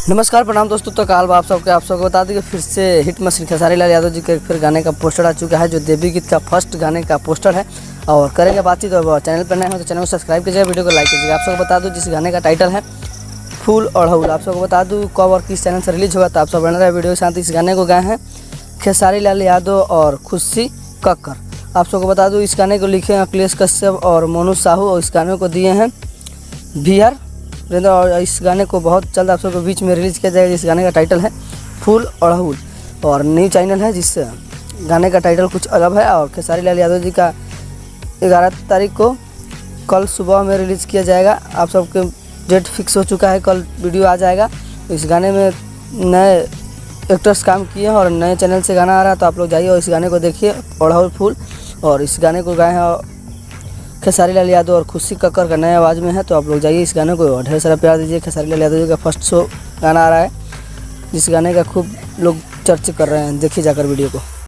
नमस्कार प्रणाम दोस्तों। तो काल आप सबको बता दें कि फिर से हिट मशीन खेसारी लाल यादव जी के फिर गाने का पोस्टर आ चुका है, जो देवी गीत का फर्स्ट गाने का पोस्टर है। और करेंगे बातचीत। तो चैनल पर नए हो तो चैनल को सब्सक्राइब कीजिएगा, वीडियो को लाइक कीजिएगा। आप सबको बता दूं जिस गाने का टाइटल है फूल अड़हुल। आप सबको बता दूं कब और किस चैनल से रिलीज होगा, तो आप सब बन रहे वीडियो के साथ। इस गाने को गाए हैं खेसारी लाल यादव और खुशी कक्कर। आप सबको बता दूं इस गाने को लिखे हैं अखिलेश कश्यप और मोनू साहू, और इस गाने को दिए हैं VR वीरेंद्र। और इस गाने को बहुत जल्द आप सबको बीच में रिलीज़ किया जाएगा। इस गाने का टाइटल है फूल अड़हुल, और न्यू चैनल है जिस गाने का टाइटल कुछ अलग है। और खेसारी लाल यादव जी का 11 तारीख को कल सुबह में रिलीज़ किया जाएगा। आप सबके डेट फिक्स हो चुका है, कल वीडियो आ जाएगा। इस गाने में नए एक्टर्स काम किए हैं और नए चैनल से गाना आ रहा है, तो आप लोग जाइए और इस गाने को देखिए अड़हुल फूल। और इस गाने को गाए हैं खेसारी लाल यादव और खुशी कक्कर का नए आवाज़ में है, तो आप लोग जाइए इस गाने को ढेर सारा प्यार दीजिए। खेसारी लाल यादव जी का फर्स्ट शो गाना आ रहा है, जिस गाने का खूब लोग चर्चा कर रहे हैं। देखिए जाकर वीडियो को।